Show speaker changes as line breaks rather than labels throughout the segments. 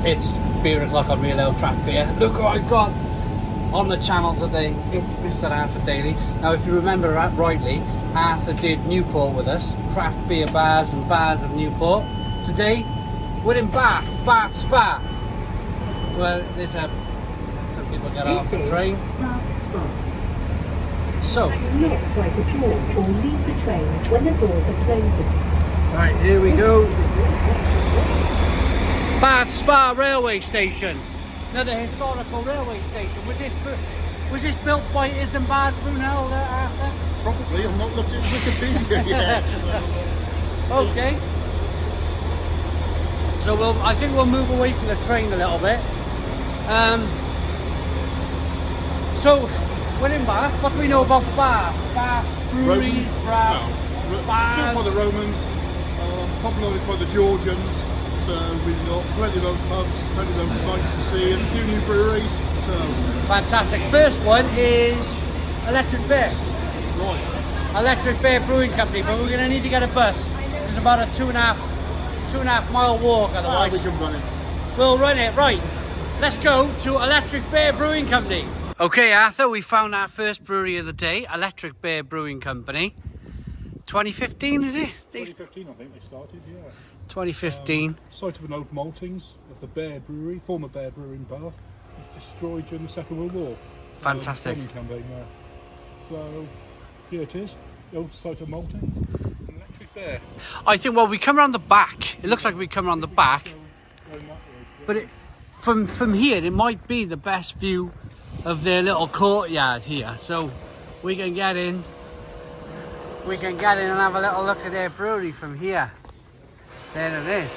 It's beer o'clock on Real Ale Craft Beer. Look what I've got on the channel today. It's Mr. Arthur Daly. Now, if you remember rightly, Arthur did Newport with us, craft beer bars and bars of Newport. Today, we're in Bath Spa. Well, there's some people get off the train. So,
not try to talk or leave the train when the doors are closing.
Right, here we go. Bath Spa railway station. Another historical railway station. Was this built by Isambard Brunel after?
Probably. I'm not looking at Wikipedia yet.
Okay. So I think we'll move away from the train a little bit. So we're in Bath. What do we know about Bath? Bath Brewery, bars.
Built by the Romans, populated by the Georgians. So we've got plenty of pubs, plenty of sights to see, and a few new breweries. So
Fantastic. First one is Electric Bear.
right.
Electric Bear Brewing Company, but we're going to need to get a bus. It's about a two and a half mile walk otherwise.
We can run it.
We'll run it. Right, let's go to Electric Bear Brewing Company. Okay, Arthur, we found our first brewery of the day, Electric Bear Brewing Company. 2015, is it?
2015, I think they started, yeah.
2015.
Site of an old maltings of the Bear Brewery, former Bear Brewery in Bath, destroyed during the Second World War.
Fantastic.
Campaign there. So here it is, the old site of maltings, an Electric Bear.
I think, well, we come around the back. It looks like we come around the back. But from here, it might be the best view of their little courtyard here. So we can get in. We can get in and have a little look at their brewery from here. There it is.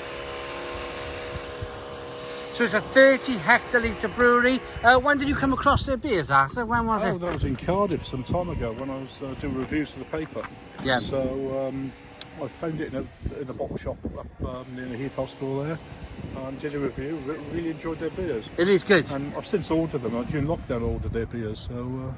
So it's a 30 hectolitre brewery. When did you come across their beers, Arthur? When was it?
That was in Cardiff some time ago when I was doing reviews for the paper.
Yeah.
So I found it in a bottle shop up near the Heath Hospital there, and did a review. Really enjoyed their beers.
It is good.
And I've since ordered them. During lockdown, I ordered their beers. So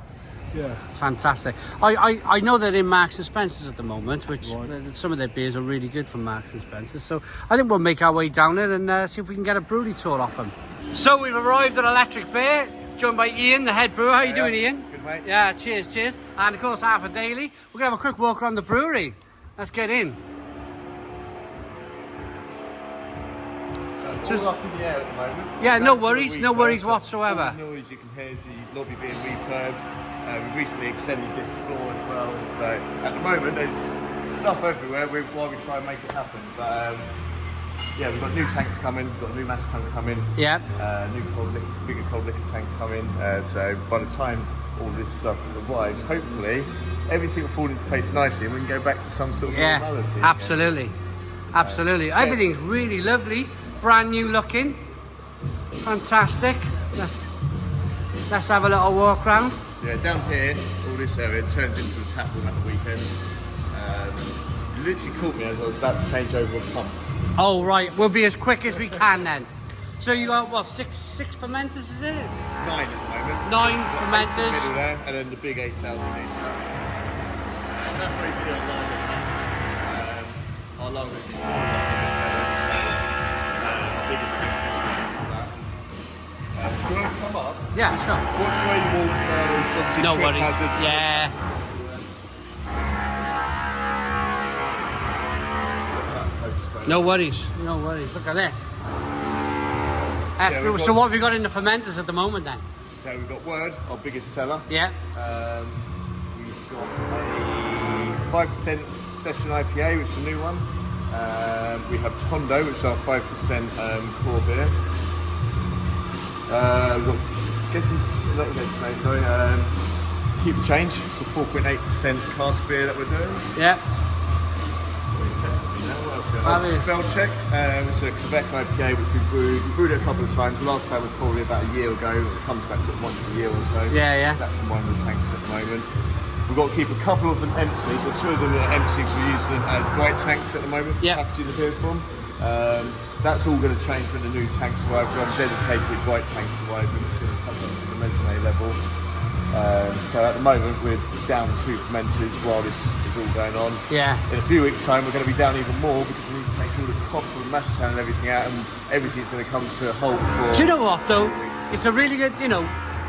yeah.
Fantastic. I know they're in Marks and Spencer's at the moment, which
Right.
some of their beers are really good from Marks and Spencer's. So I think we'll make our way down there and see if we can get a brewery tour off them. So we've arrived at Electric Bear, joined by Ian, the head brewer. How you doing, Ian?
Good, mate.
Yeah, cheers. And of course, Arthur Daly. We're going to have a quick walk around the brewery. Let's get in.
So it's up in the air at the moment.
Yeah, no worries whatsoever.
All the noise you can hear is the lobby being refurbed. We've recently extended this floor as well. So at the moment there's stuff everywhere while we try and make it happen. But yeah, we've got new tanks coming, we've got a new mash tank coming.
Yeah.
New bigger cold liquor tank coming. So by the time all this stuff arrives, hopefully everything will fall into place nicely and we can go back to some sort of normality.
Absolutely. Absolutely. Everything's really lovely. Brand new looking. Fantastic. Let's have a little walk round.
Yeah, down here, all this area turns into a tap room at the weekends. You literally caught me as I was about to change over a pump.
Oh, right. We'll be as quick as we can then. So you got, what, six fermenters, is it?
9 at the moment.
9
Got 8 in the
fermenters.
middle there, and then the big 8,000 litre. That's basically our largest tank. Our largest cellars. Biggest tanks in the house for that. Do you want to come up?
Yeah, sure.
Watch the way you walk, obviously
No
trip
worries.
hazards.
Yeah. No worries. Look at this. So what have we got in the fermenters at the moment then?
So we've got Word, our biggest seller.
Yeah.
We've got a 5% Session IPA, which is a new one. We have Tondo, which is our 5% core beer. We've got Keep the Change, it's a 4.8% cask beer that we're doing.
Yeah.
Spell Check, it's a Quebec IPA which we brewed it a couple of times. The last time was probably about a year ago. It comes back once a year or so.
Yeah.
That's in one of the tanks at the moment. We've got to keep a couple of them empty, so 2 of them are empty, so we're using them as white tanks at the moment.
Yeah.
Packaging the beer from. That's all going to change when the new tanks arrive. We've got dedicated white tanks arriving, which are going to come up to the mezzanine level. So at the moment we're down 2 fermenters while this is all going on.
Yeah.
In a few weeks' time we're going to be down even more because we need to take all the crop and mash tun and everything out, and everything's going to come to a halt for.
Do you know what though? It's a really good, you know,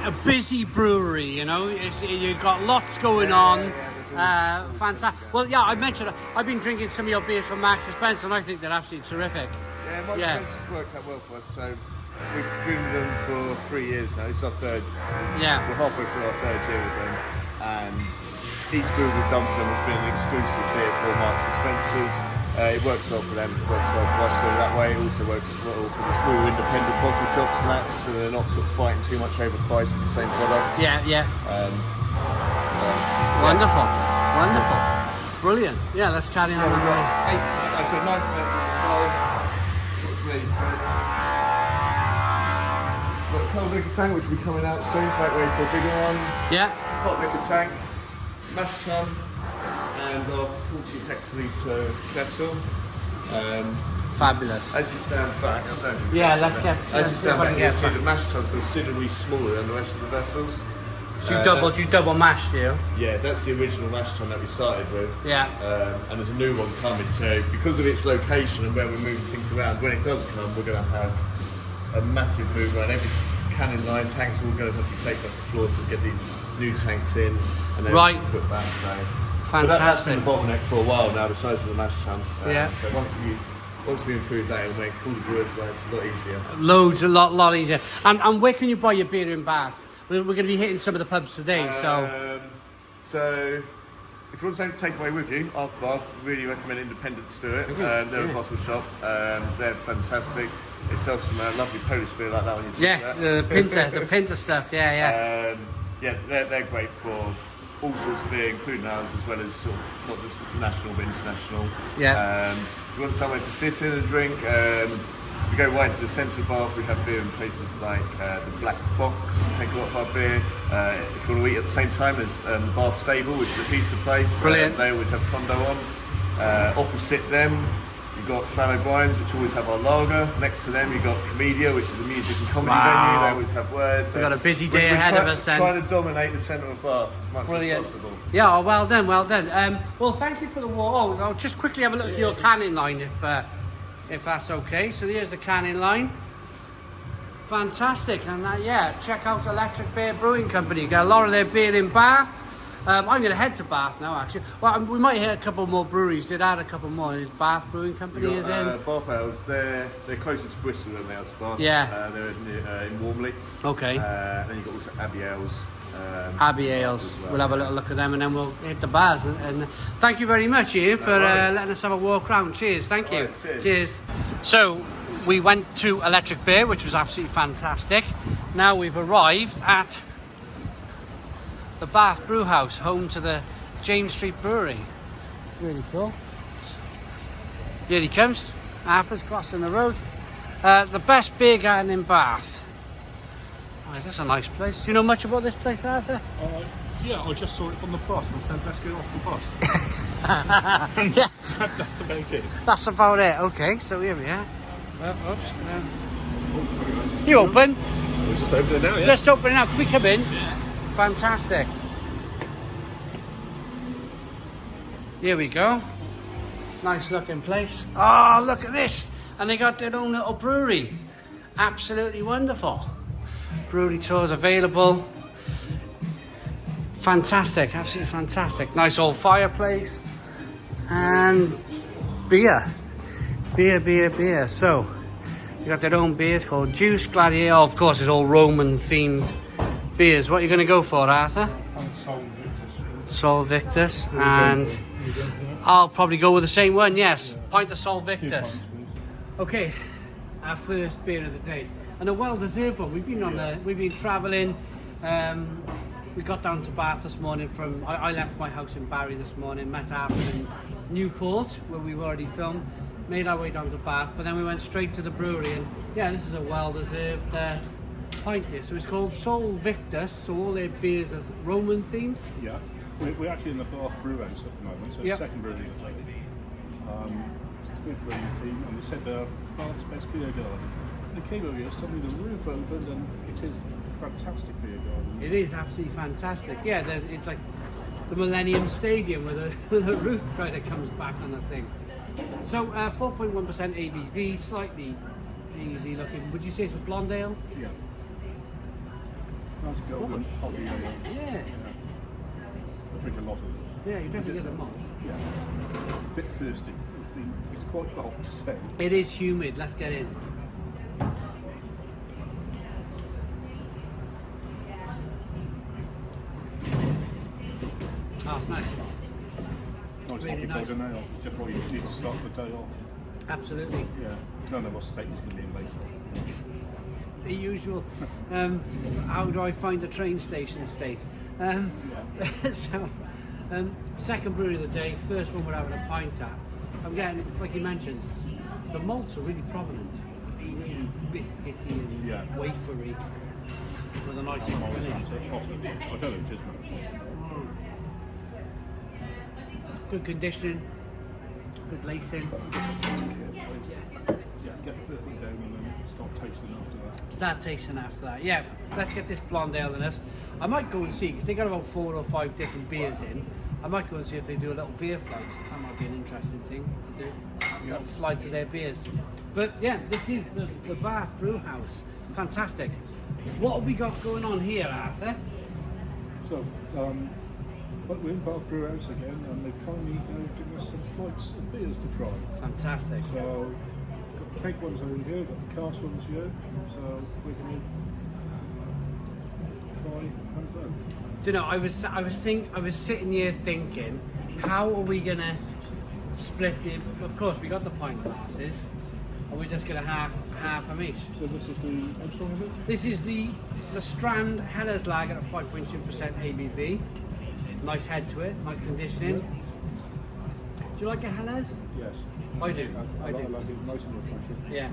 a busy brewery. You know, you've got lots going on. Fantastic. Well, yeah, I mentioned I've been drinking some of your beers from Marks and Spencer, and I think they're absolutely terrific.
Yeah, Marks and Spencer's worked out well for us. So we've been with them for 3 years now. This is our third.
Yeah.
We're halfway through our third year with them, and each brew we've done for them has been an exclusive beer for Marks and Spencer's. It works well for them, it works well for us doing it that way. It also works well for the small independent bottle shops and that, so they're not sort of fighting too much over price of the same product.
Yeah, yeah. Wonderful, wonderful, brilliant. Yeah, let's carry on.
We've got 8, so 9 fermenters. Got a cold liquor tank which will be coming out soon, so make way for a bigger one.
Yeah.
Hot liquor tank, mash tun, and our 40 hectolitre vessel.
Fabulous.
As you stand back,
Yeah, let's get.
As you stand back, you'll see the mash tun's considerably smaller than the rest of the vessels.
So you double mash, do you?
Yeah, that's the original mash tun that we started with.
Yeah.
And there's a new one coming, so because of its location and where we're moving things around, when it does come, we're going to have a massive move around. Every cannon line tanks, we're going to have to take off the floor to get these new tanks in and then put back. So.
Fantastic.
But that's been the bottleneck for a while now, the size of the mash tun.
Yeah.
So once we improve that, it'll make all the brewers' lives a lot easier.
A lot easier. And where can you buy your beer in Bath? We're going to be hitting some of the pubs today, so.
So, if you want something to take away with you after Bath, really recommend Independents do it. They're a bottle shop. They're fantastic. They sell some lovely Polish beer like that one you talked about.
The Pinter stuff. Yeah.
They're great for all sorts of beer, including ours, as well as sort of not just national but international.
Yeah.
If you want somewhere to sit in and drink, we go right into the centre of Bath. We have beer in places like the Black Fox, take a lot of our beer. If you want to eat at the same time as the Bath Stable, which is a pizza place,
brilliant.
They always have Tondo on. Opposite them, you've got Flan O'Brien's, which always have our lager. Next to them, you've got Comedia, which is a music and comedy venue. They always have words.
We've got a busy day ahead of us then.
Trying to dominate the centre of Bath as much as possible.
Yeah, oh, well done, well done. Well, thank you for the wall. Oh, I'll just quickly have a look at your canning line, if that's okay. So here's the canning line. Fantastic, and check out Electric Beer Brewing Company. Got a lot of their beer in Bath. I'm going to head to Bath now, actually. Well, we might hit a couple more breweries. They'd add a couple more. Is Bath Brewing Company is in?
BOATHOUSE, they're closer to Bristol than they are to Bath.
Yeah.
They're in Warmley.
Okay.
Then you've got also ABBEY.
ABBEY. We'll have a little look at them and then we'll hit the bars. And thank you very much, Ian, for letting us have a walk around. Cheers, thank you.
Right,
cheers. So we went to Electric Beer, which was absolutely fantastic. Now we've arrived at the Bath Brew House, home to the James Street Brewery. It's really cool. Here he comes. Arthur's crossing the road. The best beer garden in Bath. Oh, that's a nice place. Do you know much about this place, Arthur?
Yeah, I just saw it from the bus and said, let's get off the bus.
Yeah.
That's about it.
That's about it. Okay, so here we are. You open?
We're just opening now, yeah?
Just opening now. Can we come in? Yeah. Fantastic. Here we go. Nice looking place. Oh, look at this. And they got their own little brewery. Absolutely wonderful. Brewery tours available. Fantastic, absolutely fantastic. Nice old fireplace. And beer. Beer. So, you got their own beers called Juice, Gladiator. Of course, it's all Roman themed beers. What are you going to go for, Arthur? Sol Victus. And I'll probably go with the same one, yes. Pint of Sol Victus. Okay, our first beer of the day. And a well-deserved one. We've been travelling. We got down to Bath this morning from. I left my house in Barry this morning. Met Arthur in Newport, where we've already filmed. Made our way down to Bath, but then we went straight to the brewery. And yeah, this is a well-deserved pint here. So it's called Sol Victus. So all their beers are Roman themed.
Yeah, we're actually in the Bath Brew House at the moment. So it's second brewery of the day. It's a good brewing team, and they said they're Bath's best beer garden. They came over here, suddenly the roof opened, and it is a fantastic beer garden.
It is absolutely fantastic. Yeah, it's like the Millennium Stadium with a roof kind of comes back on the thing. So 4.1% ABV, slightly easy looking. Would you say it's a blonde ale?
Yeah. Nice golden hoppy ale.
Yeah.
I drink a lot of it.
Yeah, you definitely get a malt.
Yeah. A bit thirsty. It's quite hot to say.
It is humid. Let's get in. Oh, it's nice.
Nice
Really
hoppy
nice.
golden ale. It's just what you need to start the day off.
Absolutely.
Yeah. Don't know what state it's going to be in later.
The usual. How do I find a train station state? So, second brewery of the day. First one we're having a pint at. I'm getting, like you mentioned, the malts are really prominent, really biscuity and
Yeah.
wafery, with a nice hot finish.
I don't know if it is, but
Good conditioning, good lacing.
yeah, get the first one down and then start tasting after that.
Start tasting after that. Yeah, let's get this blonde ale in us. I might go and see, because they got about 4 or 5 different beers in. I might go and see if they do a little beer flight. That might be an interesting thing to do. A little flight of their beers. But yeah, this is the Bath Brew House. Fantastic. What have we got going on here, Arthur?
So, but we're in Bath Brew House again, and they've kindly given us some flights of beers to try.
Fantastic.
So, got the cake ones over here, got the cask ones here, so we can try and both.
Do you know, I was sitting here thinking, how are we gonna split the? Of course, we got the pint glasses. Are we just gonna half them each?
So this is the, how strong is it?
This is the Strand Helles Lager at 5.2% ABV. Nice head to it, nice conditioning. Do you like a Helles?
Yes.
I do. I do.
I like it, nice and refreshing.
Yeah.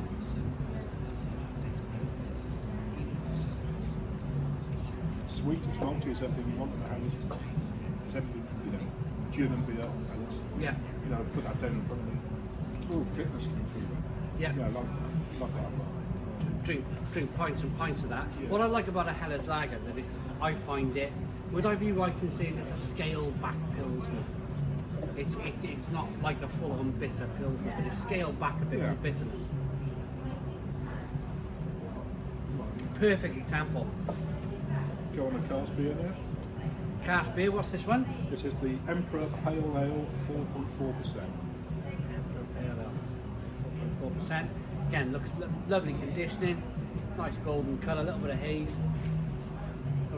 Sweet as malty as everything you want in a Helles. It's everything, German beer, Helles.
Yeah.
Put that down in front of me. Oh, bitterness coming through.
Yeah.
Yeah, I like that.
Drink pints and pints of that.
Yeah.
What I like about a Helles Lager that is, I find it. Would I be right in saying it's a scaled back pilsner? It's not like a full-on bitter pilsner, but it's scaled back a bit
Yeah.
with bitterness. Perfect example.
Go on a cask beer now.
Cask beer. What's this one?
This is the Emperor Pale Ale, 4.4%.
4%. Again, looks lovely conditioning. Nice golden colour, a little bit of haze.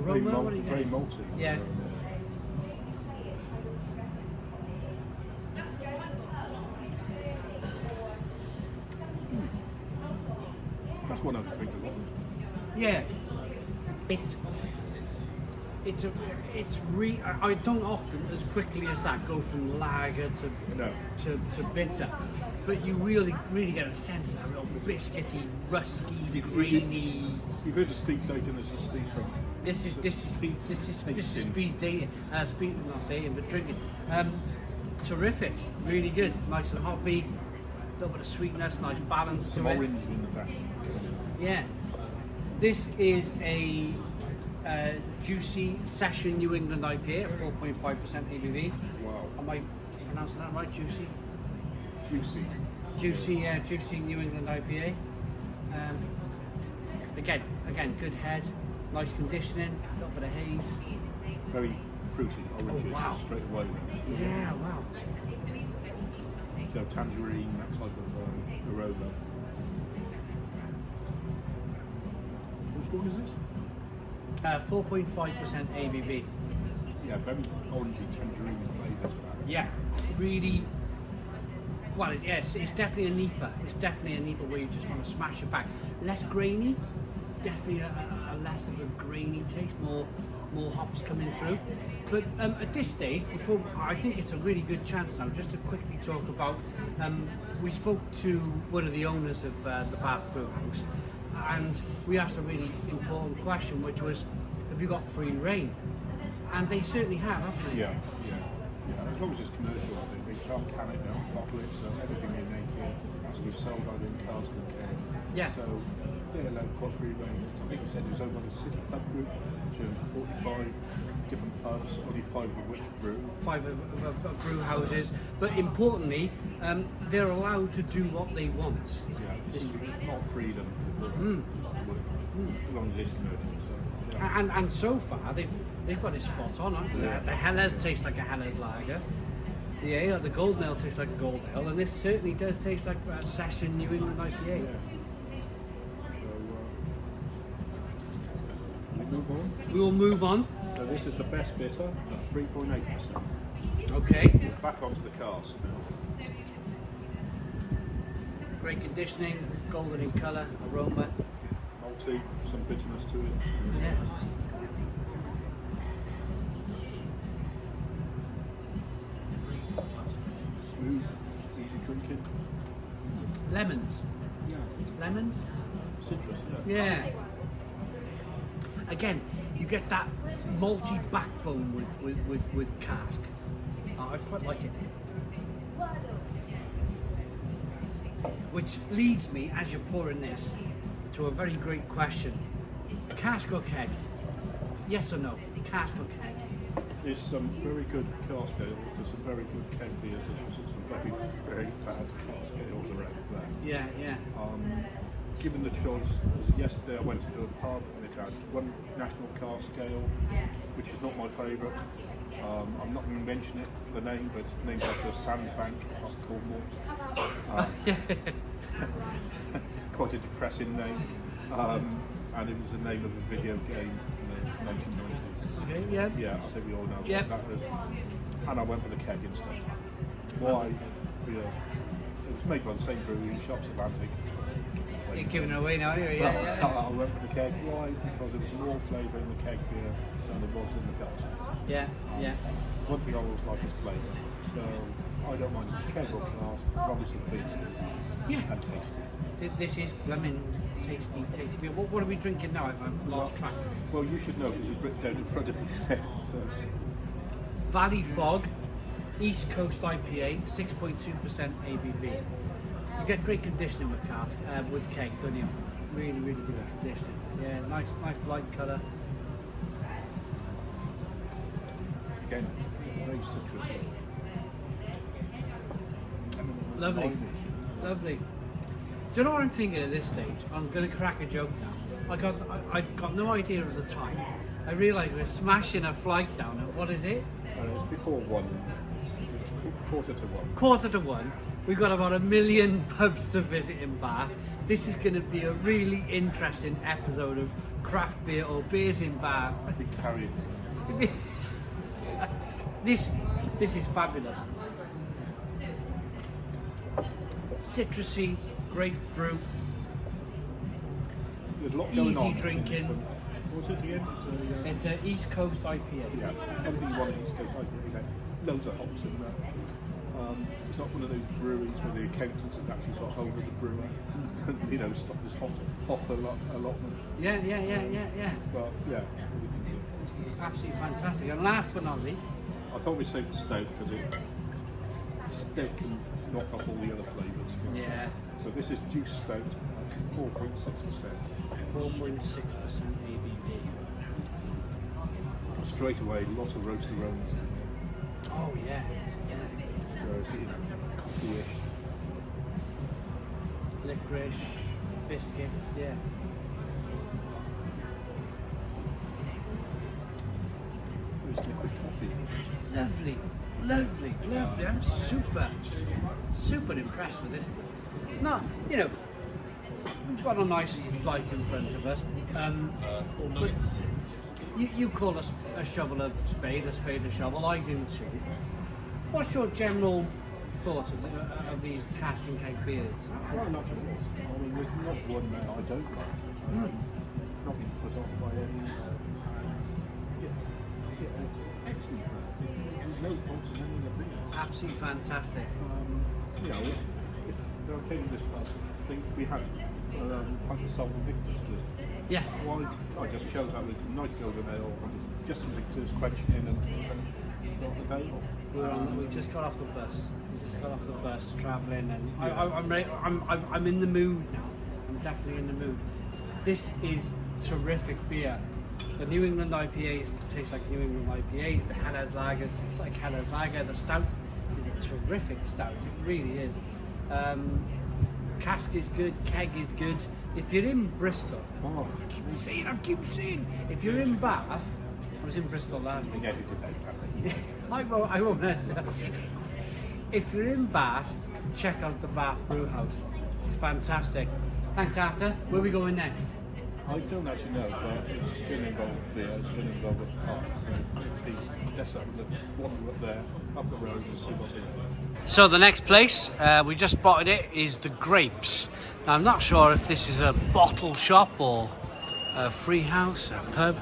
Aroma, what do you
Very
get?
malty.
Yeah.
That's one I drink a lot of.
Yeah. I don't often as quickly as that go from lager
No.
to bitter, but you really get a sense of that real biscuity, rusky, grainy.
You've heard of speed dating as a speed drink.
This is speed dating, not dating, but drinking. Terrific, really good, nice and hoppy, a little bit of sweetness, nice balance
Some
to it.
orange in the back.
Yeah, this is a juicy session New England IPA at 4.5% ABV.
Wow.
Am I pronouncing that right? Juicy?
Juicy.
Juicy New England IPA. Again, good head, nice conditioning, a little bit of haze.
Very fruity, oranges
wow.
straight away.
Yeah, wow.
So tangerine, that type of aroma. What score is this?
4.5% ABV.
Yeah, very orangey, tangerine flavours.
Yeah, really. Well, yes, it's definitely an Ipa. It's definitely an Ipa where you just want to smash it back. Less grainy, definitely a less of a grainy taste, more hops coming through. But at this stage, before I think it's a really good chance now, just to quickly talk about. We spoke to one of the owners of the Bath Brew House, and we asked a really important question, which was, have you got free reign? And they certainly have, haven't they?
Yeah. as long as it's commercial, I think they can't can it now, bottle it, so everything they make here has to be sold either in cask or can.
Yeah.
So they're allowed quite free reign. I think you said there's over a city pub group, which owns 45 different pubs, only 5 of which brew.
5 of brew houses, but importantly, they're allowed to do what they want.
Yeah, this is not freedom for the as long as it's commercial. So, yeah.
And so far, they've got it spot on, haven't they? The Helles tastes like a Helles lager. The ale, the Golden Ale tastes like a Gold Ale, and this certainly does taste like a Session New England IPA.
Yeah. So, we move on.
We will move on.
So this is the best bitter at 3.8%.
Okay.
Back onto the cask now.
Great conditioning, golden in colour, aroma.
Malty, some bitterness to it.
Yeah.
Smooth, easy drinking.
Lemons.
Yeah.
Lemons?
Citrus,
Yeah. Again, you get that malty backbone with cask. I quite like it. Which leads me, as you're pouring this, to a very great question. Cask or keg? Yes or no? Cask or keg?
There's some very good cask ales, there's some very good keg beers, there's also some very, very bad cask ales around there.
Yeah, yeah.
Given the choice, yesterday I went to a pub and it had one national cask ale, which is not my favourite. I'm not going to mention it, the name, but it's named after a sandbank off Cornwall. Quite a depressing name. And it was the name of a video game in the 1990s.
Okay, yeah.
Yeah, I think we all know
Yeah.
that was. And I went for the keg instead. Why? Because it was made by the same brewery, Shops Atlantic.
You're giving it away now anyway,
So
yeah.
I went for the keg. Why? Because there was more flavour in the keg beer than there was in the cask.
Yeah, yeah.
One thing I always like is flavour. So I don't mind if it's keg or cask, as long as the beer's good
Yeah.
and tasty.
This is lemon tasty beer. What are we drinking now? I've lost track.
Well, you should know because it's written down in front of you there. So
Valley Fog, East Coast IPA, 6.2% ABV. You get great conditioning with cask, with keg, don't you? Really, really good conditioning. Yeah, nice light colour.
again, very citrusy.
Lovely, lovely. Do you know what I'm thinking at this stage? I'm going to crack a joke now. I got no idea of the time. I realised we're smashing a flight down at, what is it?
It's before 1. It's quarter to 1.
1:45. We've got about 1 million pubs to visit in Bath. This is going to be a really interesting episode of craft beer or beers in Bath.
Be carrying
This is fabulous. Citrusy, grapefruit,
There's a lot going
easy
on.
drinking.
What's it again?
It's an East Coast IPA.
Yeah, everything you want in East Coast IPA. Loads of hops in there. It's not one of those breweries where the accountants have actually got hold of the brewer and, you know, stop this hop allotment.
Yeah.
But yeah, everything's good.
Absolutely fantastic. And last but not least,
I thought we'd save the stout because stout can knock off all the other flavours.
yeah,
So this is juice stout at 4.6%.
4.6% ABV.
Straight away, lots of roast aromas.
Oh yeah.
Whereas, you know, coffee-ish.
Licorice, biscuits, yeah.
There's liquid coffee.
Lovely. I'm super impressed with this place. No, you know, we've got a nice flight in front of us. But you call a shovel a spade a shovel. I do too. What's your general thoughts of these cask and keg beers?
Well, not at all. I mean, there's not one that I don't like. Not being put off by any. Excellent. There's no faults in any of the beers.
Absolutely fantastic.
You know, if I came to this pub, I think we had pint of Salt Victus list.
Yeah.
Why I just chose that with nice golden ale, just something to quench in and start the day off.
We just got off the bus. Travelling, and I'm in the mood now. I'm definitely in the mood. This is terrific beer. The New England IPAs taste like New England IPAs. The HARE's lagers taste like HARE's lager. The stout is a terrific stout. It really is. Cask is good. Keg is good. If you're in Bristol, I keep saying, if you're in Bath, I was in Bristol last week. I won't. If you're in Bath, check out the Bath Brewhouse. It's fantastic. Thanks, Arthur. Where are we going next?
I don't actually know, but it's going to involve beer, it's going to involve with parts. Let's have a look. Wander up there, up the road and see what's in it.
So the next place, we just spotted it, is the Grapes. Now, I'm not sure if this is a bottle shop or a free house, a pub.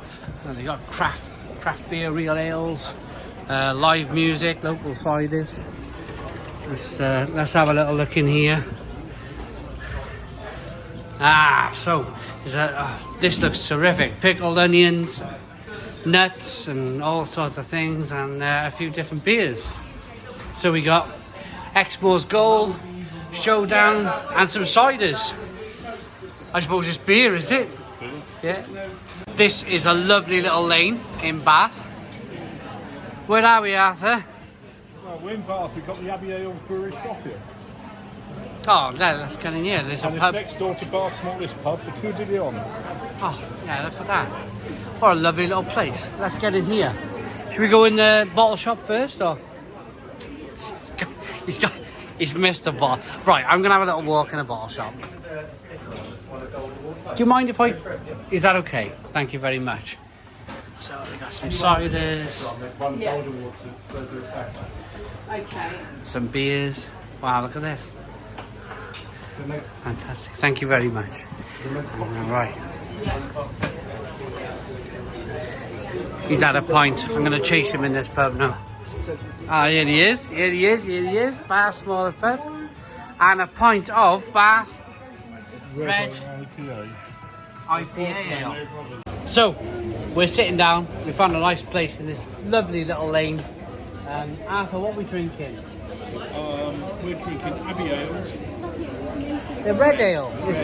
They got craft beer, real ales, live music, local ciders. Let's have a little look in here. So this looks terrific. Pickled onions, nuts, and all sorts of things, and a few different beers. So we got Exmoor's Gold, Showdown, and some ciders. I suppose it's beer, is it? Yeah. This is a lovely little lane in Bath. Where are we, Arthur?
Well, we're in Bath, we've got the ABBEY Brewery shop here.
Oh, no, let's get in here. There's a
And
pub.
it's next door to Bath's smallest pub, the COEUR.
Oh, yeah, look at that. What a lovely little place. Let's get in here. Should we go in the bottle shop first, or? He's missed the bottle. Right, I'm going to have a little walk in the bottle shop. Do you mind if I... Is that okay? Thank you very much. So we got some ciders.
Yeah. Okay.
Some beers. Wow, look at this. Fantastic. Thank you very much. All right. He's at a pint. I'm going to chase him in this pub now. Oh, here he is. Here he is. Bath smaller pub. And a pint of Bath Red IPA ale. So, we're sitting down. We found a nice place in this lovely little lane. Arthur, what are we drinking?
We're drinking ABBEY ales.
The red ale. It's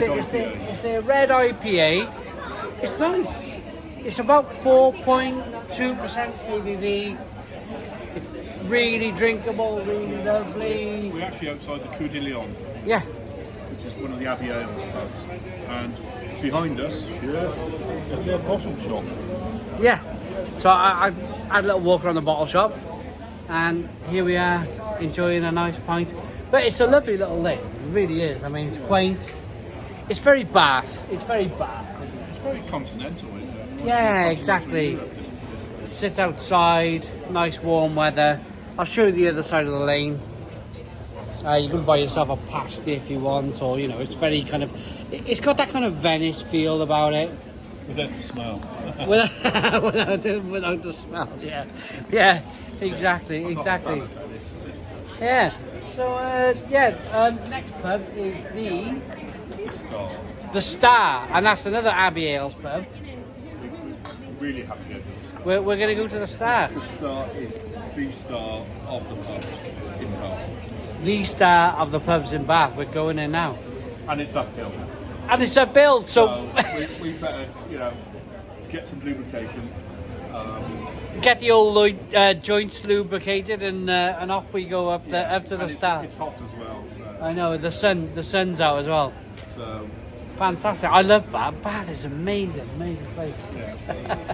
the red IPA. It's nice. It's about 4.2% ABV. It's really drinkable, really lovely.
We're actually outside the COEUR,
Yeah.
which is one of the ABBEY ales pubs. And behind us here is their bottle shop.
Yeah. So I had a little walk around the bottle shop, and here we are enjoying a nice pint. But it's a lovely little lane. It really is. I mean, it's quaint. It's very Bath. It's very
Very continental, isn't it?
Yeah, exactly. Sit outside, nice warm weather. I'll show you the other side of the lane. You can buy yourself a pasty if you want, or it's very kind of. It's got that kind of Venice feel about it.
Without the smell.
without the smell. Yeah. Exactly. Yeah. So next pub is the Star, and that's another ABBEY Ales pub.
We're really happy to go to the Star.
We're going to go to the Star.
The Star is the star of the pubs in Bath.
The Star of the pubs in Bath. We're going in now.
And it's uphill.
And it's a build, so
we better, get some lubrication.
get the old joints lubricated, and off we go up to the Star.
It's hot as well. So.
I know, the sun's out as well.
So,
fantastic. I love Bath. Bath is amazing place.
yeah,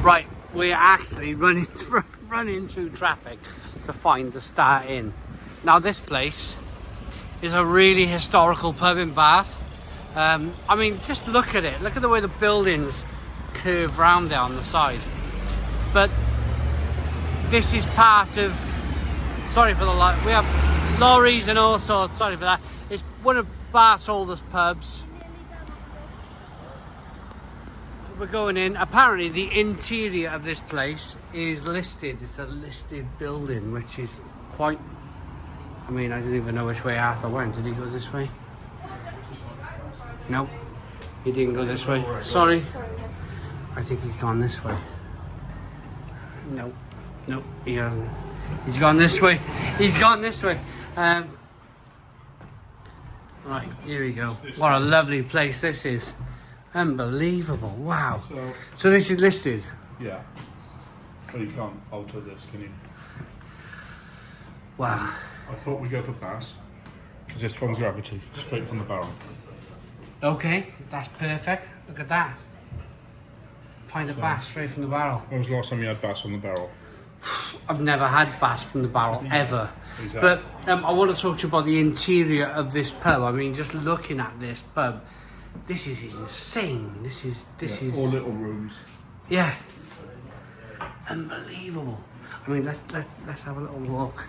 Right, we're actually running through traffic to find the Star Inn. Now this place is a really historical pub in Bath. I mean, just look at it. Look at the way the buildings curve round there on the side. But this is part of... Sorry for the light. We have lorries and all sorts. Sorry for that. It's one of Bath's oldest pubs. We're going in. Apparently the interior of this place is listed. It's a listed building, which is quite... I mean, I didn't even know which way Arthur went. Did he go this way? Nope. He didn't go this way. Sorry. I think he's gone this way. Nope. He hasn't. He's gone this way. He's gone this way. Right, here we go. What a lovely place this is. Unbelievable. Wow. So this is listed?
Yeah. But you can't alter this, can you?
Wow.
I thought we'd go for bass, because it's from gravity, straight from the barrel.
Okay, that's perfect. Look at that. Pint of bass straight from the barrel.
When was the last time you had bass on the barrel?
I've never had bass from the barrel, ever.
Exactly.
But I want to talk to you about the interior of this pub. I mean, just looking at this pub, this is insane. This is
all little rooms.
Yeah, unbelievable. I mean, let's have a little walk.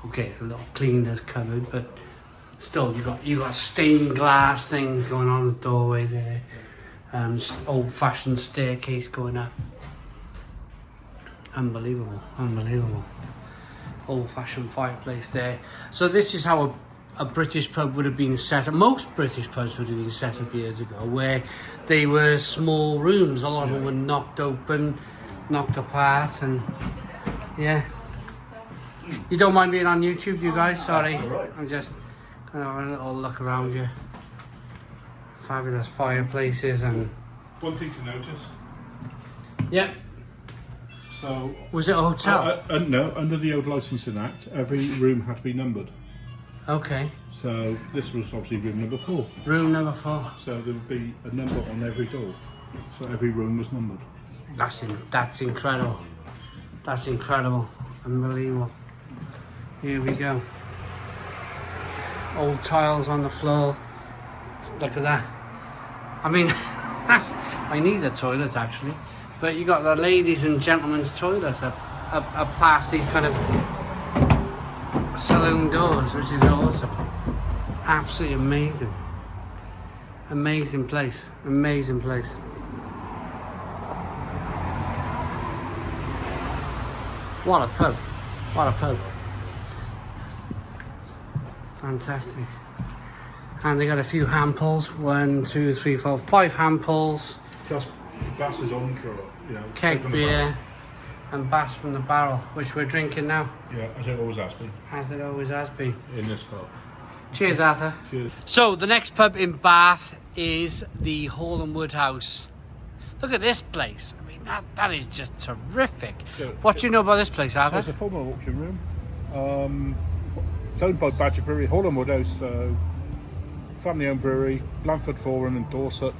Okay, it's a little cleaner's cupboard, but still, you got stained glass things going on in the doorway there. Old-fashioned staircase going up. Unbelievable, unbelievable. Old-fashioned fireplace there. So this is how a British pub would have been set up. Most British pubs would have been set up years ago, where they were small rooms. A lot of them were knocked open, knocked apart, and yeah. You don't mind being on YouTube, do you guys? Sorry,
right.
I'm just kind of having a little look around you. Fabulous fireplaces and.
One thing to notice.
Yeah.
So.
Was it a hotel?
No, under the old Licensing Act, every room had to be numbered.
Okay. So
this was obviously room number 4.
Room number 4.
So there would be a number on every door. So every room was numbered.
That's incredible. That's incredible. Unbelievable. Here we go. Old tiles on the floor. Look at that. I mean, I need a toilet actually, but you got the ladies and gentlemen's toilets up past these kind of saloon doors, which is awesome. Absolutely amazing. Amazing place. Amazing place. What a pub. What a pub. Fantastic. And they got a few hand pulls. 1, 2, 3, 4, 5 hand pulls.
Just bass is on for,
Keg beer and bass from the barrel, which we're drinking now.
Yeah, as it always has been.
As it always has been.
In this pub.
Cheers, Arthur.
Cheers.
So the next pub in Bath is the Hall and Woodhouse. Look at this place. I mean, that is just terrific.
Yeah,
What do you know about this place,
So
Arthur?
it's a former auction room. It's owned by Badger Brewery, Hall and Woodhouse, family-owned brewery, Blandford Forum in Dorset.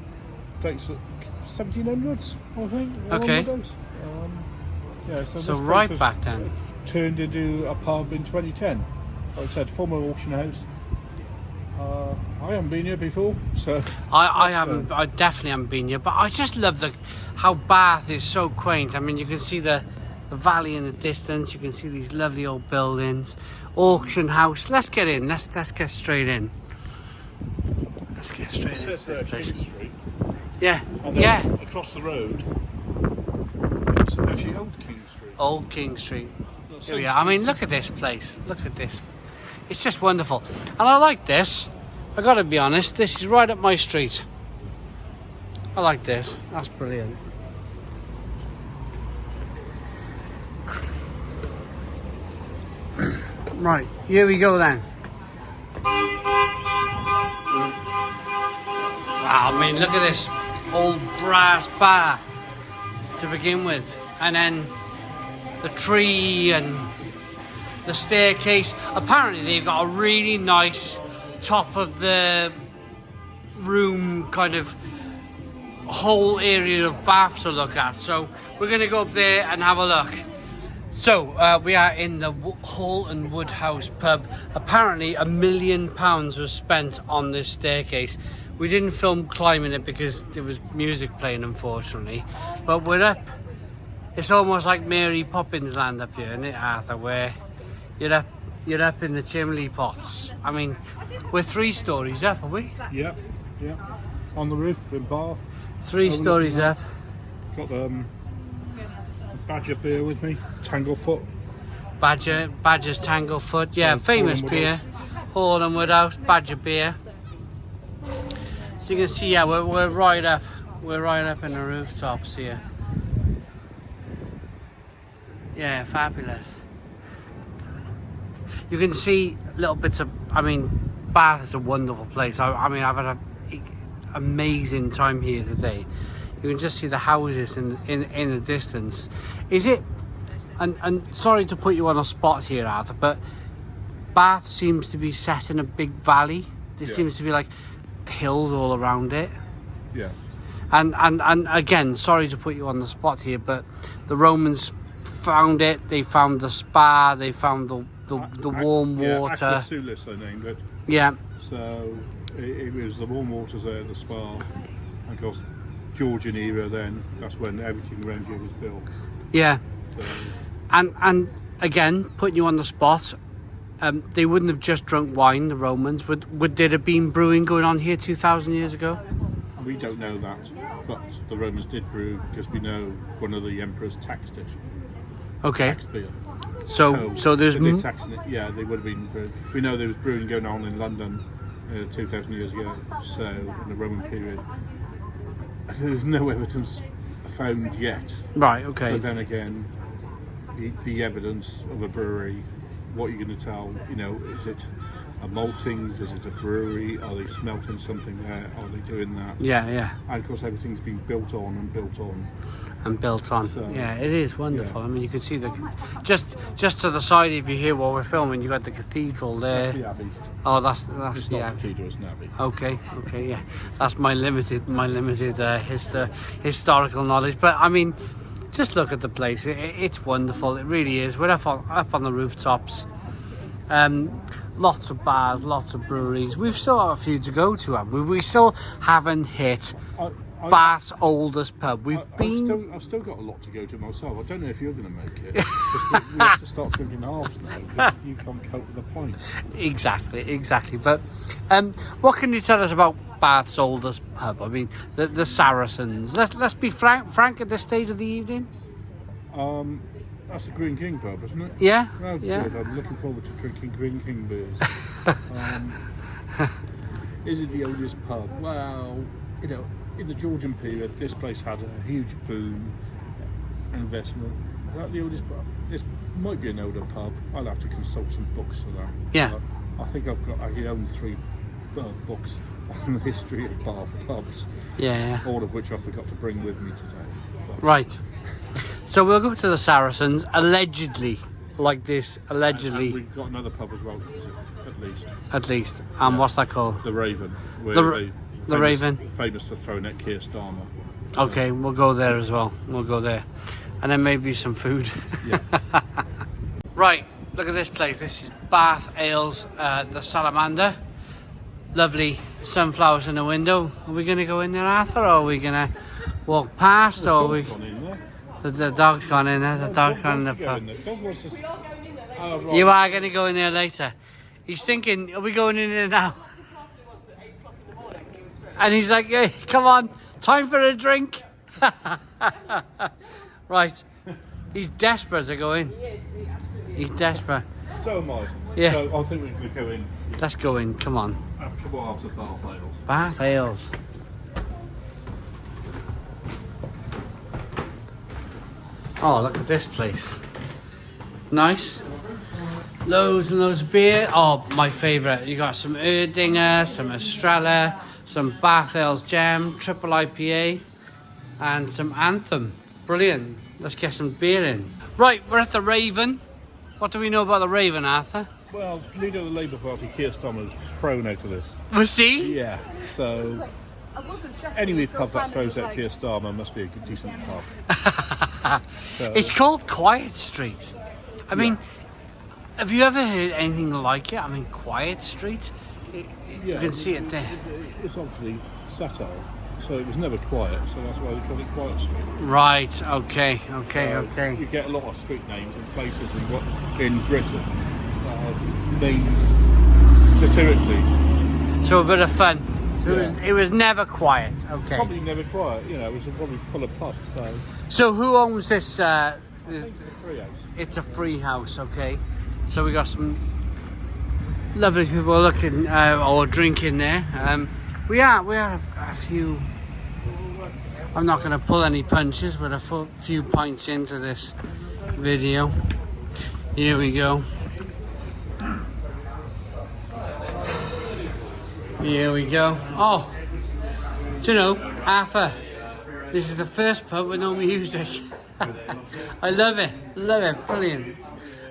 Dates 1700s, I think. Hall and
Okay.
Woodhouse. So
So
this
right
place was
back then.
turned into a pub in 2010. Like I said, former auction house. I haven't been here before, so
I definitely haven't been here, but I just love how Bath is so quaint. I mean, you can see the valley in the distance. You can see these lovely old buildings. Auction house. Let's get in. Let's get straight in. Let's get straight in.
It says
This place.
King Street.
Yeah,
And then
yeah.
across the road, it's actually Old King Street.
Old King Street. Here we are. I mean, look at this place. Look at this. It's just wonderful. And I like this. I gotta be honest, this is right up my street. I like this. That's brilliant. Right, here we go then. Wow, I mean, look at this old brass bar to begin with. And then the tree and the staircase. Apparently they've got a really nice top of the room kind of whole area of Bath to look at. So we're going to go up there and have a look. So we are in the Hall and Woodhouse pub. Apparently £1 million was spent on this staircase. We didn't film climbing it because there was music playing, unfortunately. But we're up. It's almost like Mary Poppins land up here, isn't it, Arthur? Where you're up in the chimney pots. I mean, we're 3 stories up, are we?
Yeah. On the roof in Bath.
3 stories up.
Got Badger beer with me, Tanglefoot.
Badger's Tanglefoot, yeah, famous beer. Hall and Woodhouse, Badger beer. So you can see, yeah, we're right up. We're right up in the rooftops here. Yeah, fabulous. You can see little bits of, I mean, Bath is a wonderful place. I mean, I've had an amazing time here today. You can just see the houses in the distance. Is it, and sorry to put you on a spot here, Arthur, but Bath seems to be set in a big valley. There seems to be like hills all around it.
Yeah.
And again, sorry to put you on the spot here, but the Romans found it. They found the spa. They found the warm water.
Aquasulis, they named it.
Yeah.
So it was the warm waters there, the spa. And of course, Georgian era. Then that's when everything around here was built.
Yeah.
So,
And again, putting you on the spot. They wouldn't have just drunk wine, the Romans. Would there have been brewing going on here 2,000 years ago?
we don't know that, but the Romans did brew because we know one of the emperors taxed it.
Okay.
Taxed beer.
So there's
they did taxing it. Yeah, they would have been brewing. We know there was brewing going on in London 2,000 years ago. So in the Roman period, there's no evidence found yet.
Right. Okay.
But then again, the evidence of a brewery, what you're going to tell, you know, is it a maltings, is it a brewery, are they smelting something there, are they doing that?
Yeah, yeah.
And of course everything's been built on and built on.
And built on.
So,
yeah, it is wonderful.
yeah.
I mean, you can see the just to the side of you here while we're filming, you got the cathedral there.
That's the Abbey.
Oh, that's
It's
the
not a
Abbey.
cathedral, it's an Abbey.
Okay, yeah. That's my limited historical knowledge. But I mean, just look at the place. It's wonderful. It really is. We're up on the rooftops. Lots of bars, lots of breweries. We've still got a few to go to, haven't we? We still haven't hit Bath's oldest pub. I've
still got a lot to go to myself. I don't know if you're going to make it. We have to start drinking halves now because you can't cope with the points.
Exactly. But what can you tell us about Bath's oldest pub? I mean, the Saracens. Let's be frank at this stage of the evening.
That's the Green King pub, isn't it?
Yeah.
Oh,
yeah.
Good. I'm looking forward to drinking Green King beers. Is it the oldest pub? Well, you know, in the Georgian period, this place had a huge boom and investment. Is that the oldest pub? This might be an older pub. I'll have to consult some books for that.
Yeah.
I think I own 3 books on the history of Bath pubs.
Yeah.
All of which I forgot to bring with me today. But
Right. So we'll go to the Saracens, allegedly,
And we've got another pub as well to visit,
at least. And what's that called?
The Raven.
The Raven.
Famous for throwing at Keir Starmer.
Okay, we'll go there as well. We'll go there. And then maybe some food.
Yeah.
Right, look at this place. This is Bath Ales, the Salamander. Lovely sunflowers in the window. Are we going to go in there, Arthur, or are we going to walk past? Or are we... The dog's gone in there. The dog's gone in the pub. You are going to go in there later. He's thinking, are we going in there now? And he's like, hey, come on, time for a drink. Right. He's desperate to go in. He's desperate.
So am I.
Yeah.
So I think we're going to go in.
Let's go in, come on.
Have a couple of Bath Ales.
Bath Ales. Oh, look at this place. Nice. Loads and loads of beer. Oh, my favourite. You got some Erdinger, some Estrella, some Bath Ales Gem, triple IPA, and some Anthem. Brilliant. Let's get some beer in. Right, we're at the Raven. What do we know about the Raven, Arthur?
Well, leader of the Labour Party, Keir Starmer, was thrown out of this.
Was he?
Yeah. So any pub that throws out Keir Starmer must be a decent pub.
It's called Quiet Street. I mean, have you ever heard anything like it? I mean, Quiet Street? You can see it there.
It's obviously satire, so it was never quiet, so that's why they call it Quiet Street.
Right, okay.
You get a lot of street names and places in Britain named satirically.
So a bit of fun. So
Yeah.
it was never quiet, okay.
Probably never quiet, you know, it was probably full of pubs, so
So who owns this?
I think it's a free house.
It's a free house, okay. So we got some lovely people looking or drinking there. We are a few. I'm not going to pull any punches. We're a few pints into this video. Here we go. Here we go. Oh, do you know, Arthur, this is the first pub with no music. I love it, brilliant.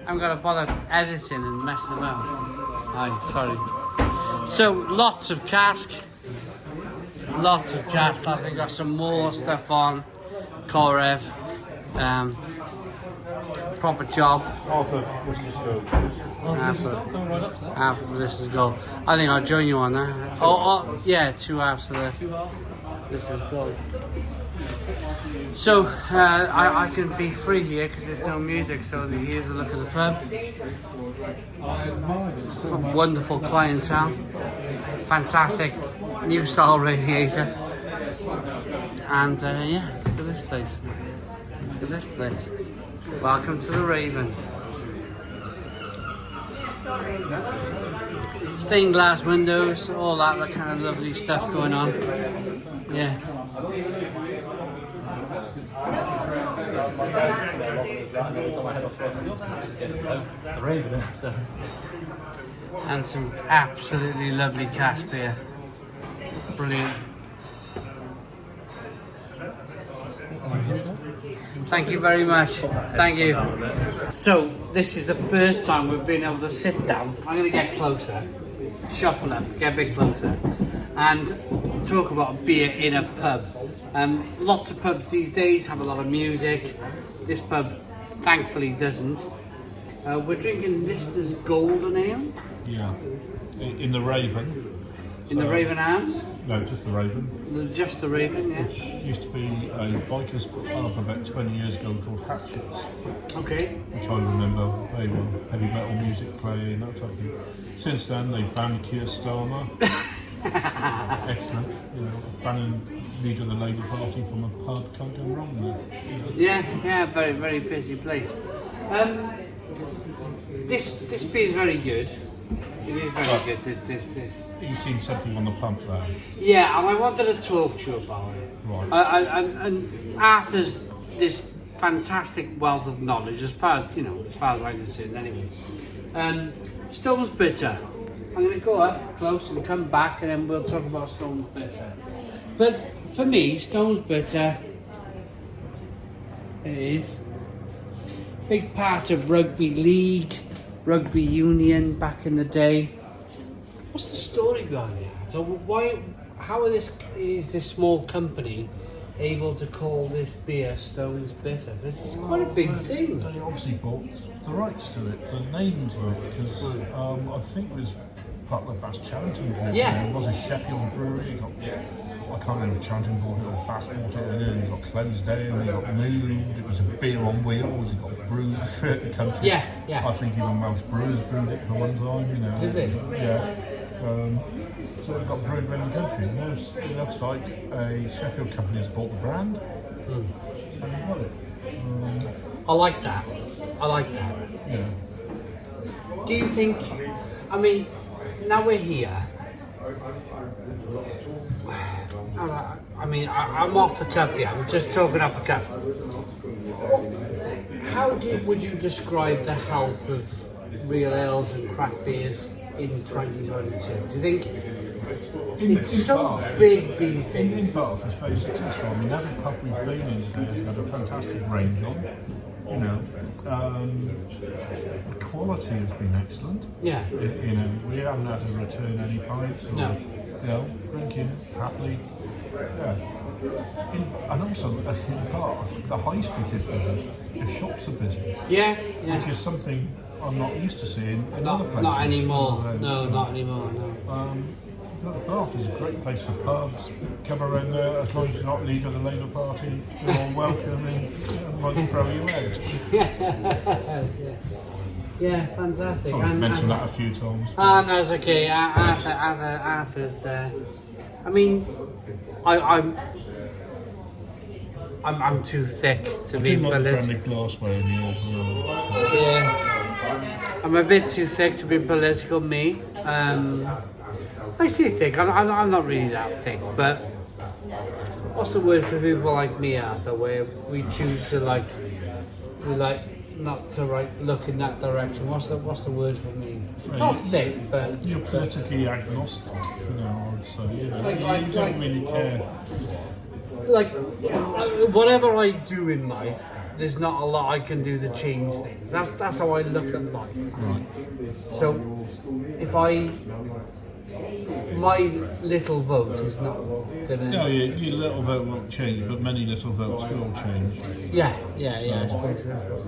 I'm gonna bother editing and messing about. Aye, sorry. So, lots of cask. I think got some more stuff on. COEUR, proper job.
Half of Worcester's Gold.
Half of this is gold. I think I'll join you on that. Oh, yeah, 2 halves of this is gold. So I can be free here because there's no music. So here's a look at the pub. Wonderful clientele. Fantastic new style radiator. And yeah, look at this place. Look at this place. Welcome to the Raven. Stained glass windows, all that kind of lovely stuff going on. Yeah. And some absolutely lovely cask beer. Brilliant. Thank you very much. Thank you. So, this is the first time we've been able to sit down. I'm going to get closer, shuffle up, get a bit closer, and talk about beer in a pub. Lots of pubs these days have a lot of music. This pub, thankfully, doesn't. We're drinking Lister's Golden Ale.
Yeah, in the Raven.
In the Raven Arms?
No, just the Raven.
Just the Raven, yeah.
Which used to be a biker's pub about 20 years ago called Hatchets.
Okay.
Which I remember, they were heavy metal music playing, that type of thing. Since then, they banned Keir Starmer. Excellent. You know, banning leader of the Labour Party from a pub, can't go wrong there. You know.
Yeah, very, very busy place. This beer is very good. It is very good, this.
You've seen something on the pump there.
Yeah, and I wanted to talk to you about it.
Right.
And Arthur's this fantastic wealth of knowledge, as far as I can see, anyway. Stone's Bitter. I'm going to go up close and come back, and then we'll talk about Stone's Bitter. But for me, Stone's Bitter is a big part of rugby league, rugby union back in the day. What's the story behind it? So how is this small company able to call this beer Stone's Bitter? This is quite a big thing.
They obviously bought the rights to it, the name to it, because I think it was part of the Bass Charlton Board.
Yeah.
It was a Sheffield brewery. You got, I can't remember the Charlton Board, it was Bass bought it in, you got Clensdale, you got moved, it was a beer on wheels, you got brewed throughout the country.
Yeah.
I think even Welsh brewers brewed it for one time, you know.
Did they?
Yeah. So it got brewed around the country. And it looks like a Sheffield company has bought the brand. And got it.
I like that.
Yeah.
Do you think, I mean, now we're here. I'm off the cuff here. I'm just talking off the cuff. How would you describe the health of real ales and craft beers in 2022? Do you think it's so big these days?
In Bath, it's very successful. I mean, every pub we've been in today has got a fantastic range on. You know, the quality has been excellent.
Yeah.
You know, we haven't had to return any pints. Or,
No.
You know, drinking happily. Yeah. And also, in Bath, the high street is busy. The shops are busy.
Yeah.
Which is something I'm not used to seeing in other places.
Not anymore. No, not anymore.
But Bath is a great place for pubs. Come around there, as long as you're not leader of the Labour Party, you're all welcome and might throw you out.
Yeah, fantastic.
So I've mentioned that a few times.
Oh, no, it's okay. Arthur's. I mean, I'm too thick to be
like
political.
branded glassware in here as well.
Yeah, I'm a bit too thick to be political. Me. I say thick. I'm not really that thick, but what's the word for people like me, Arthur? Where we choose to we not to look in that direction. What's the word for me? Not thick, but
You're politically agnostic, you know, I would say. You know,
Like-
you don't really care.
like whatever I do in life, there's not a lot I can do to change things. That's how I look at life. So if my little vote is not gonna.
No, your little vote won't change, but many little votes will change.
Yeah, I suppose so.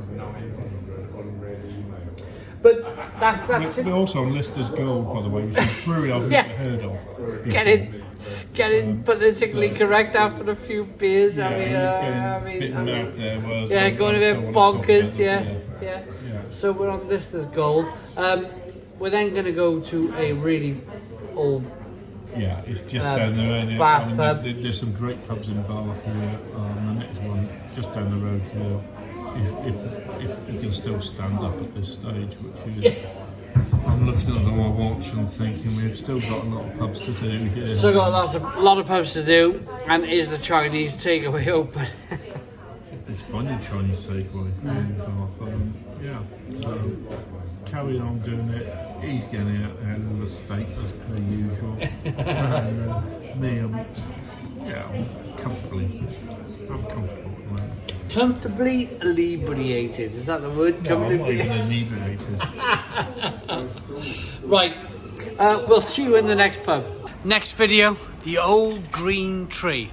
But that's it.
We're also on Lister's Gold, by the way, which is a brewery I've
Yeah.
never heard of.
Get it politically correct after a few beers.
Yeah,
I mean,
he's getting a bit mad there. Whereas
yeah, going a
I
bit
still wanna talk
bonkers.
about
Yeah.
it,
So we're on Lister's Gold. We're then going to go to a really old.
Yeah, it's just down the road.
Bath
I mean,
pub.
there's some great pubs in Bath here. The next one, just down the road here. If you can still stand up at this stage, which is, I'm looking at my watch and thinking we've still got a lot of pubs to do here.
Still got a lot of pubs to do, and is the Chinese takeaway open?
It's finding Chinese takeaway in Bath. Yeah, so carry on doing it. He's getting out there with a steak as per usual. And me, I'm comfortable at the moment.
Comfortably inebriated. Is that the word?
No, I'm not
Comfortably.
even inebriated.
Right. We'll see you in the next pub. Next video, the Old Green Tree.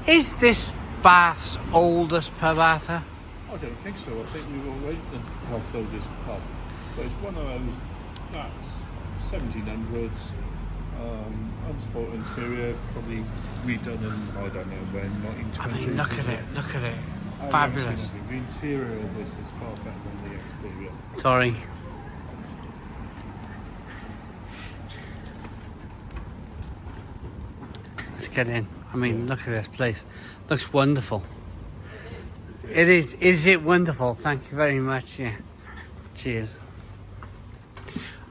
Is this Bath's oldest pub, Arthur?
I don't think so. I think we've already done also this pub. But it's one of those that's 1700s. Unsport interior, probably redone in I don't know when, 1920s.
I mean, look at it. Look at it.
I haven't
Fabulous.
seen anything. The interior of this is far better than the exterior.
Sorry. Let's get in. I mean, look at this place. Looks wonderful. It is. Is it wonderful? Thank you very much. Yeah. Cheers.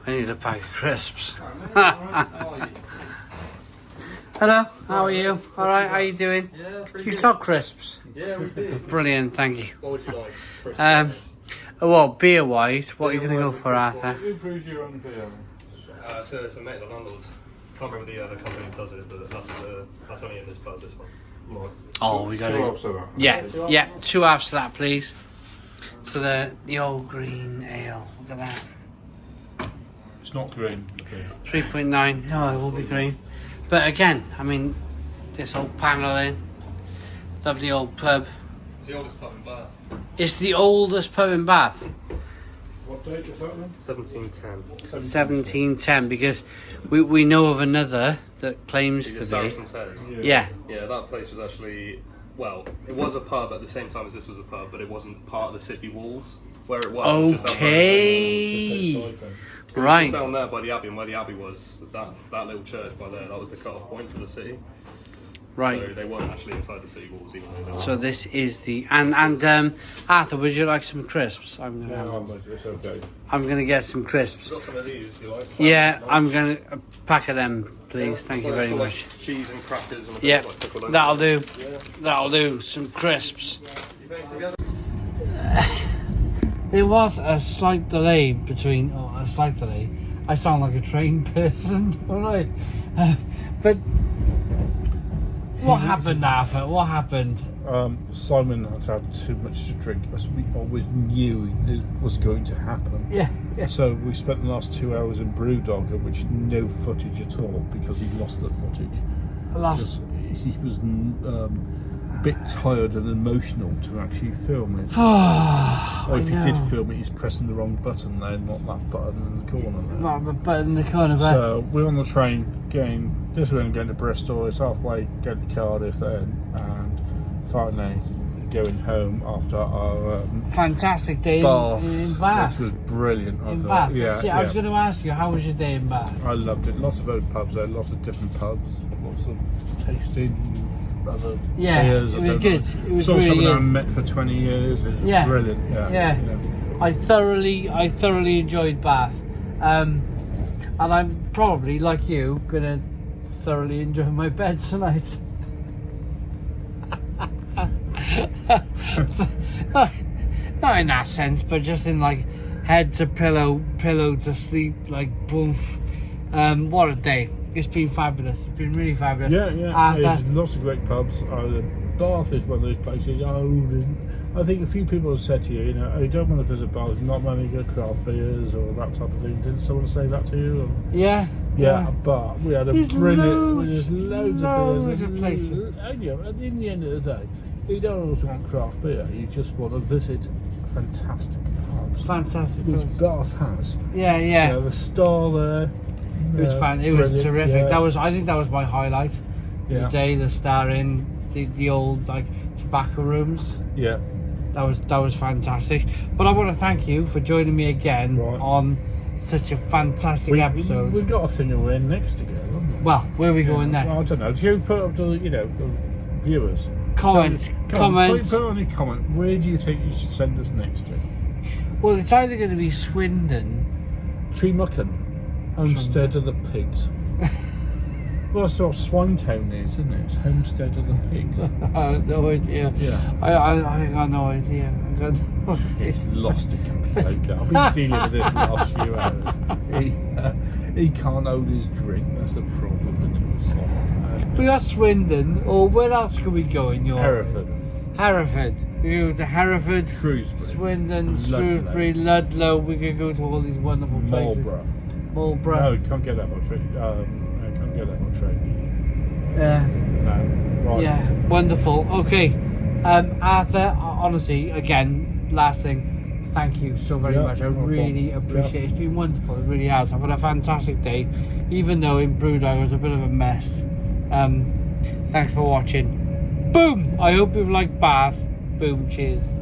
I need a pack of crisps. Hello. How are you? All right. How you doing?
Yeah, pretty
You saw crisps.
Yeah, we did.
Brilliant. Thank you.
What would you like? Chris?
Well, beer wise, what are you going to go for, Arthur?
Who brews your own beer?
So it's a mate of the landlords. Can't remember the company that does it, but that's only in this pub, this one.
Right.
Oh, we got
Two
it.
halves of that.
Yeah, 2 halves of that, please. So the old green ale. Look at that.
It's not green. Okay.
3.9. No, it will be green. But again, I mean, this old paneling, lovely old pub.
It's the oldest pub in Bath.
It's the oldest pub in Bath.
What date is that then?
1710.
1710, because we know of another that claims to be.
Saracens Head.
Yeah.
Yeah, that place was actually, well, it was a pub at the same time as this was a pub, but it wasn't part of the city walls. Where it was just outside the city walls.
Okay.
It was
Right.
just down there by the Abbey, and where the Abbey was, that little church by there, that was the cut-off point for the city.
Right.
So they weren't actually inside the city walls, even though they were.
So this is the and Arthur, would you like some crisps? I'm
It's okay.
gonna get some crisps.
We've got some of these if you like.
Yeah, I'm gonna a pack of them, please. Thank you
So
very
it's got,
much.
Like cheese and crackers and a bit
Yeah,
of like pickle onion.
that'll do.
Yeah.
That'll do. Some crisps.
You bang together?
There was a slight delay between. Oh, a slight delay. I sound like a trained person, alright. But what happened, Arthur? What happened?
Simon had too much to drink, as we always knew it was going to happen.
Yeah.
So we spent the last 2 hours in Brewdog, of which no footage at all, because he lost the footage.
Last.
He was a bit tired and emotional to actually film it. Or if he did film it, he's pressing the wrong button there, not that button in the corner there.
Not the button in the corner, but
So we're on the train this way and going to Bristol. It's halfway going to Cardiff then, and finally going home after our
fantastic day
Bath.
in Bath.
This was brilliant.
In
thought.
Bath.
Yeah,
See, I was going to ask you, how was your day in Bath?
I loved it. Lots of old pubs there, lots of different pubs, lots of tasting other beers.
It was good. It was
Saw
really
someone I
good.
met for 20 years. It was brilliant. Yeah.
I thoroughly enjoyed Bath, and I'm probably like you gonna thoroughly enjoy my bed tonight. not in that sense, but just in like head to pillow to sleep, like boom. What a day. It's been fabulous. It's been really fabulous.
Yeah. There's lots of great pubs. Bath is one of those places. I think a few people have said to you, you know, oh, you don't want to visit bars, not many good craft beers or that type of thing. Did someone say that to you? Or?
Yeah.
But we had a
There's
brilliant. There's
loads
of beers.
of places.
And, you know, and in the end of the day, you don't also want craft beer. You just want to visit fantastic pubs.
Fantastic.
Which Bath has.
Yeah.
You know, the Star there.
It was fun. It was
Brilliant,
terrific.
yeah.
I think that was my highlight.
Yeah.
The day, the Star in the old like tobacco rooms.
Yeah.
That was fantastic. But I want to thank you for joining me again on such a fantastic episode.
We've got a thing we're in next to go, haven't we?
Well, where are we going next?
Well, I don't know. Do you put up to the viewers?
Comments.
Put on a comment. Where do you think you should send us next to?
Well, it's either going to be Swindon.
Tremucken, Homestead of the Pigs. Well, that's what Swinetown is, isn't it? It's Homestead of the Pigs.
I have no idea.
Yeah.
I got no idea.
He's lost it completely. I've been dealing with this the last few hours. He can't hold his drink. That's the problem, isn't it?
We got Swindon, or where else could we go in your... Hereford. We could go to Hereford,
Shrewsbury,
Swindon,
Ludlow.
Shrewsbury, Ludlow. We could go to all these wonderful places. Marlborough.
No, you can't get that by train. Can't get that by train.
Yeah.
No. Right.
Yeah. Wonderful. Okay. Arthur, honestly, again, last thing, thank you so very much. I really appreciate it. It's been wonderful. It really has. I've had a fantastic day, even though in Brewdog it was a bit of a mess. Thanks for watching. Boom! I hope you've liked Bath. Boom. Cheers.